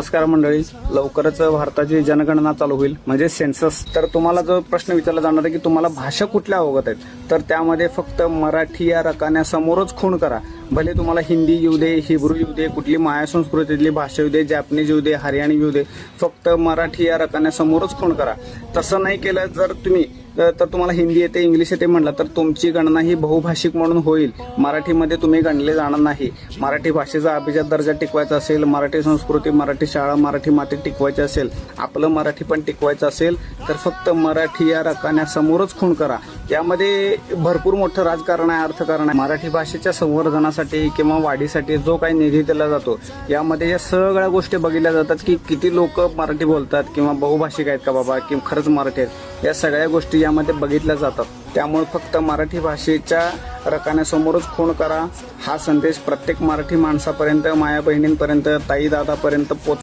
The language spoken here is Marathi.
नमस्कार मंडळी, लवकरच भारताची जनगणना चालू होईल म्हणजे सेन्सस। तर तुम्हाला जो प्रश्न विचारला जाणार आहे की तुम्हाला भाषा कुठल्या अवगत आहेत, तर त्यामध्ये फक्त मराठी या रकान्यासमोरच खूण करा। भले तुम्हाला हिंदी येऊ दे, हिब्रू येऊ दे, कुठली माया संस्कृतीतली भाषा येऊ दे, जॅपनीज येऊ दे, हरियाणी येऊ दे, फक्त मराठी या रकान्यासमोरच खूण करा। तसं नाही केलं जर तुम्ही तर तुम्हाला हिंदी येते, इंग्लिश येते म्हटलं तर तुमची गणना ही बहुभाषिक म्हणून होईल, मराठीमध्ये तुम्ही गणले जाणार नाही। मराठी भाषेचा अभिजात दर्जा टिकवायचा असेल, मराठी संस्कृती, मराठी शाळा, मराठी माती टिकवायची असेल, आपलं मराठी पण टिकवायचं असेल तर फक्त मराठी या रकान्यासमोरच खूण करा। यामध्ये भरपूर मोठं राजकारण आहे, अर्थकारण आहे। मराठी भाषेच्या संवर्धनासाठी किंवा वाढीसाठी जो काही निधी दिला जातो यामध्ये या सगळ्या गोष्टी बघितल्या जातात की किती लोक मराठी बोलतात किंवा बहुभाषिक आहेत का बाबा, किंवा खरंच मराठी आहेत, या सगळ्या गोष्टी यामध्ये बघितल्या जातात। त्यामुळे फक्त मराठी भाषेच्या रकान्यासमोरच खूण करा हा संदेश प्रत्येक मराठी माणसापर्यंत, माया बहिणींपर्यंत, ताई दादापर्यंत पोच